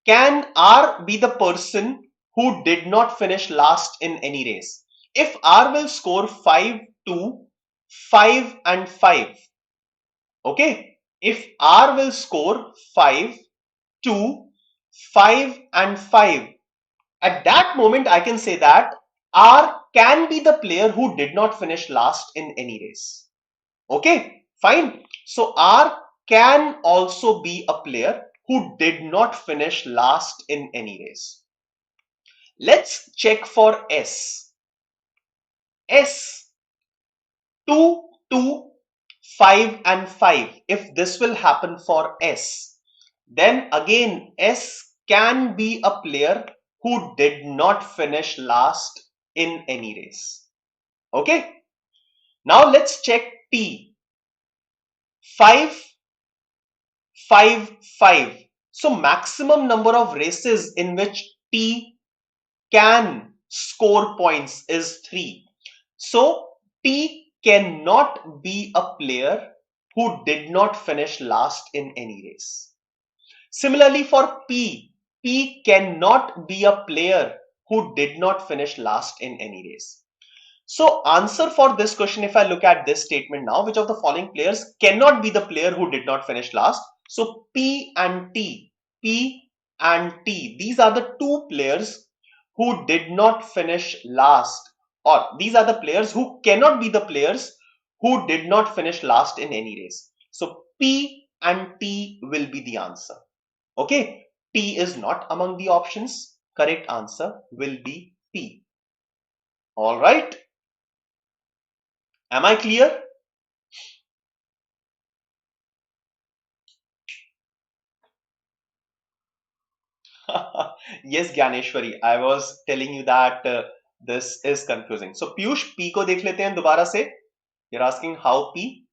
Can R be the person who did not finish last in any race? If R will score 5, 2, 5 and 5. Okay? If R will score 5, 2, 5 and 5. At that moment, I can say that R can be the player who did not finish last in any race. Okay, fine. So R can also be a player who did not finish last in any race. Let's check for S. S, 2, 2, 5 and 5. If this will happen for S, then again S can be a player who did not finish last in any race. Okay. Now let's check T. 5, 5, 5. So maximum number of races in which T can score points is 3. So T cannot be a player who did not finish last in any race. Similarly for P, P cannot be a player who did not finish last in any race. So answer for this question, if I look at this statement now, which of the following players cannot be the player who did not finish last? So P and T, these are the two players who did not finish last, or these are the players who cannot be the players who did not finish last in any race. So P and T will be the answer. Okay, T is not among the options. Correct answer will be P. All right. Am I clear? Yes, Gyaneshwari, I was telling you that this is confusing. So Piyush, P को देख लेते हैं दोबारा से. You're asking how P?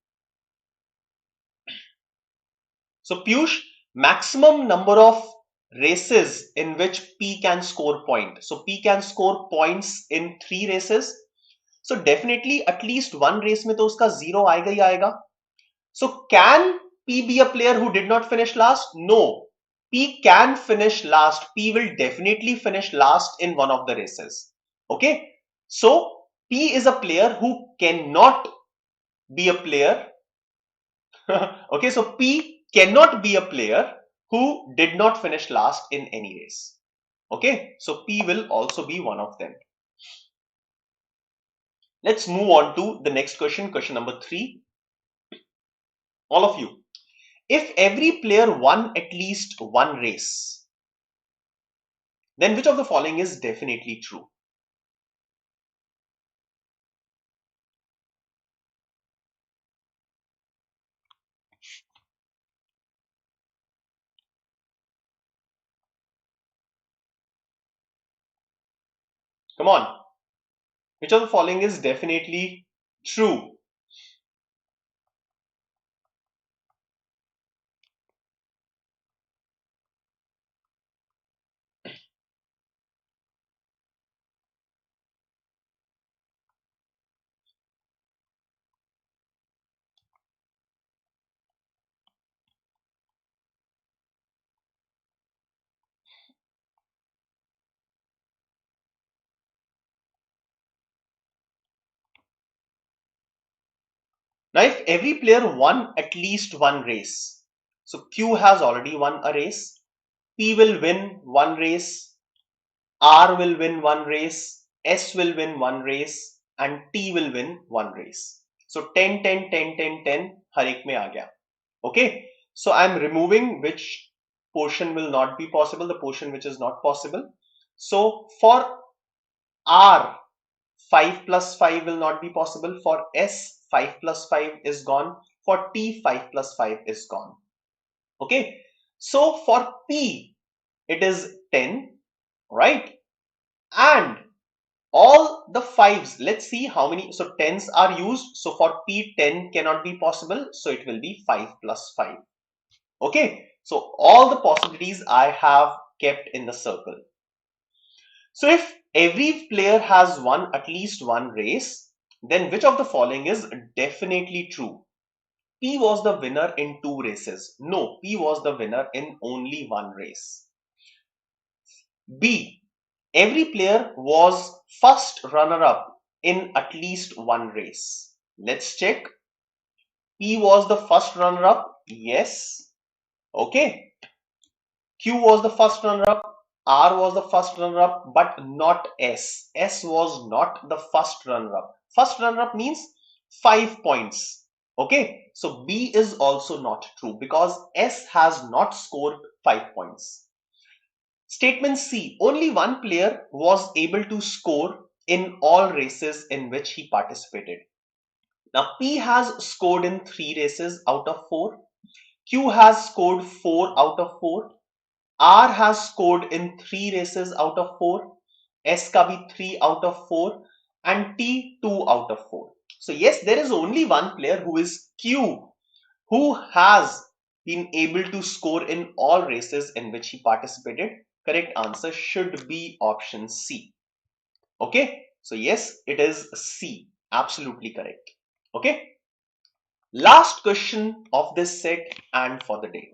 So Piyush, maximum number of races in which P can score point. So P can score points in 3 races. So definitely at least one race में तो उसका 0 आएगा ही आएगा. So can P be a player who did not finish last? No. P can finish last. P will definitely finish last in one of the races. Okay. So P is a player who cannot be a player. Okay. So P cannot be a player who did not finish last in any race. Okay, so P will also be one of them. Let's move on to the next question, question number 3. All of you, if every player won at least one race, then which of the following is definitely true? Come on, which of the following is definitely true? Now, if every player won at least one race, so Q has already won a race, P will win one race, R will win one race, S will win one race, and T will win one race. So 10, 10, 10, 10, 10, हर एक में आ गया. Okay, so I'm removing which portion will not be possible, the portion which is not possible. So for R, 5 plus 5 will not be possible. For S, 5 plus 5 is gone. For T, 5 plus 5 is gone. Okay, so for P, it is 10, right? And all the 5s, let's see how many. So 10s are used. So for P, 10 cannot be possible. So it will be 5 plus 5. Okay, so all the possibilities I have kept in the circle. So if every player has won at least one race, then which of the following is definitely true? P was the winner in 2 races. No, P was the winner in only one race. B, every player was first runner-up in at least one race. Let's check. P was the first runner-up. Yes. Okay. Q was the first runner-up, R was the first runner-up, but not S. S was not the first runner-up. First runner-up means 5 points. Okay, so B is also not true because S has not scored 5 points. Statement C, only one player was able to score in all races in which he participated. Now P has scored in 3 races out of 4. Q has scored 4 out of 4. R has scored in 3 races out of 4, S ka bhi 3 out of 4, and T 2 out of 4. So yes, there is only one player who is Q who has been able to score in all races in which he participated. Correct answer should be option C. Okay, so yes, it is C. Absolutely correct. Okay, last question of this set and for the day.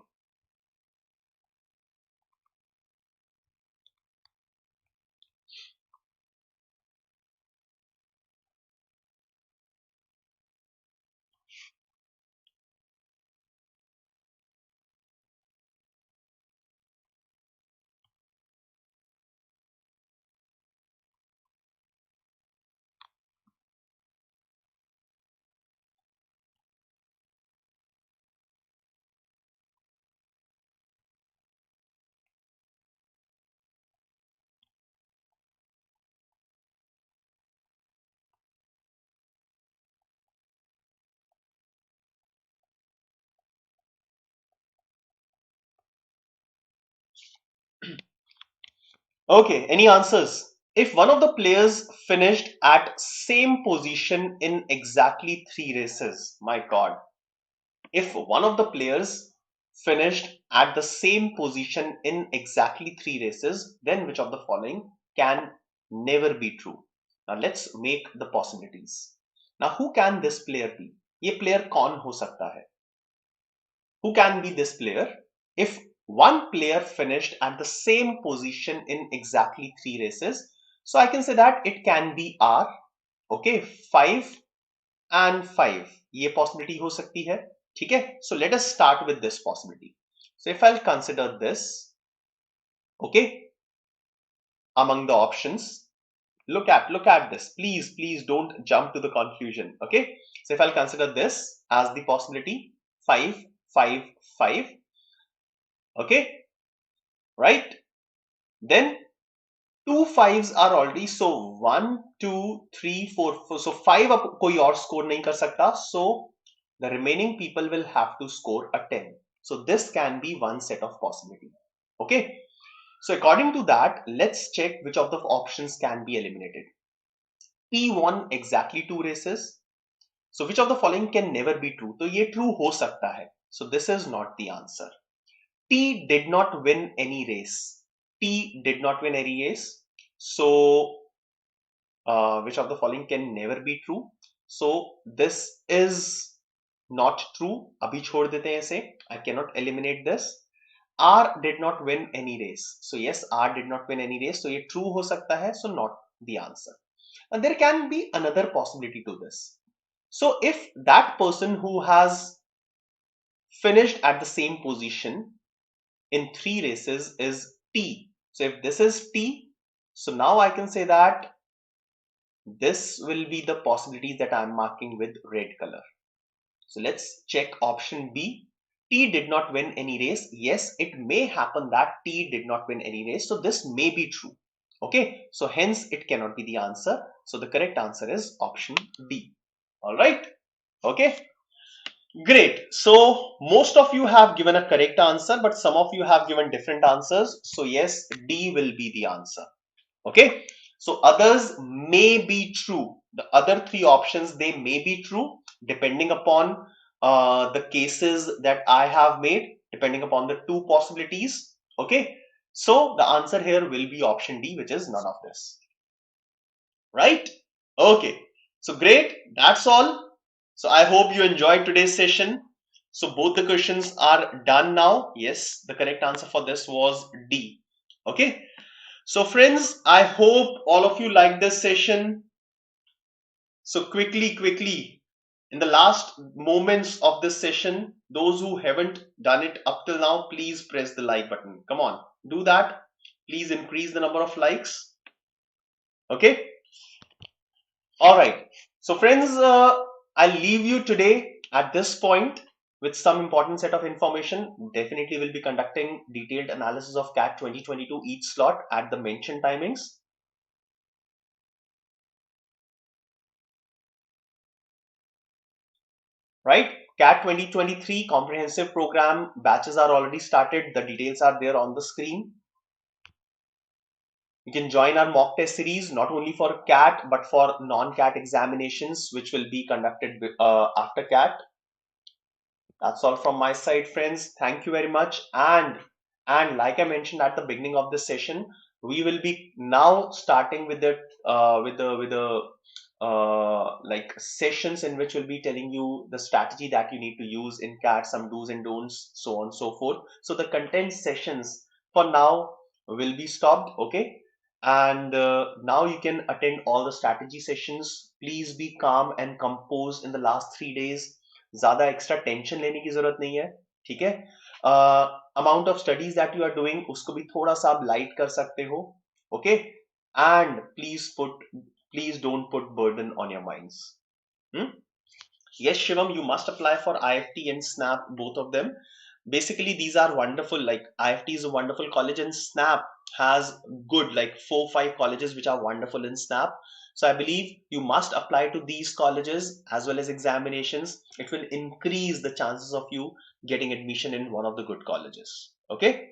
Okay, any answers? If one of the players finished at same position in exactly 3 races, my God. If one of the players finished at the same position in exactly 3 races, then which of the following can never be true? Now let's make the possibilities. Now who can this player be? ये player कौन हो सकता है? Who can be this player? If one player finished at the same position in exactly 3 races, so I can say that it can be R. Okay, 5 and 5. ये possibility हो सकती है. ठीक है? So let us start with this possibility. So if I'll consider this, okay, among the options. Look at this. Please don't jump to the conclusion. Okay. So if I'll consider this as the possibility, 5, 5, 5. Okay. Right. Then two fives are already, so 1, 2, 3, 4, 4. So 5 अब कोई और score नहीं कर सकता. So the remaining people will have to score a 10. So this can be one set of possibility. Okay. So according to that, let's check which of the options can be eliminated. P won exactly 2 races. So which of the following can never be true? तो ये true हो सकता है. So this is not the answer. T did not win any race. T did not win any race. So which of the following can never be true? So this is not true. अभी छोड़ देते हैं इसे. I cannot eliminate this. R did not win any race. So yes, R did not win any race. So ये true हो सकता है. So not the answer. And there can be another possibility to this. So if that person who has finished at the same position in 3 races is T. So if this is T, so now I can say that this will be the possibilities that I'm marking with red color. So let's check option B. T did not win any race. Yes, it may happen that T did not win any race. So this may be true. Okay, so hence it cannot be the answer. So the correct answer is option D. All right. Okay. Great. So most of you have given a correct answer, but some of you have given different answers. So yes, D will be the answer. Okay. So others may be true. The other 3 options, they may be true depending upon the cases that I have made, depending upon the 2 possibilities. Okay. So the answer here will be option D, which is none of this. Right? Okay. So great. That's all. So I hope you enjoyed today's session. So both the questions are done now. Yes, the correct answer for this was D. Okay. So friends, I hope all of you liked this session. So quickly, in the last moments of this session, those who haven't done it up till now, please press the like button. Come on, do that. Please increase the number of likes. Okay. All right. So friends, I'll leave you today at this point with some important set of information. Definitely will be conducting detailed analysis of CAT 2022 each slot at the mentioned timings. Right? CAT 2023 comprehensive program batches are already started. The details are there on the screen. You can join our mock test series not only for CAT but for non-CAT examinations which will be conducted after CAT. That's all from my side, friends. Thank you very much. And like I mentioned at the beginning of this session, we will be now starting with the like sessions in which we'll be telling you the strategy that you need to use in CAT, some do's and don'ts, so on and so forth. So the content sessions for now will be stopped. Okay. And now you can attend all the strategy sessions. Please be calm and composed in the last 3 days. ज्यादा extra tension लेने की जरूरत नहीं है. ठीक है. Amount of studies that you are doing उसको भी थोड़ा सा आप लाइट कर सकते हो. Okay. And please don't put burden on your minds. Yes, Shivam, you must apply for IFT and SNAP, both of them. Basically, these are wonderful. Like IFT is a wonderful college, and SNAP has good, like 4-5 colleges which are wonderful in SNAP. So I believe you must apply to these colleges as well as examinations. It will increase the chances of you getting admission in one of the good colleges. Okay.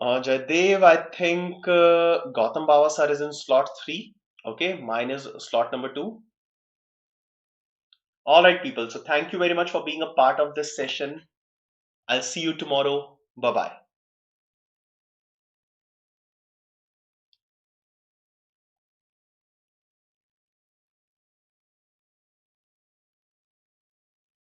Jaydev, I think Gautam Bawa sir is in slot 3. Okay, mine is slot number 2. All right, people. So thank you very much for being a part of this session. I'll see you tomorrow. Bye-bye.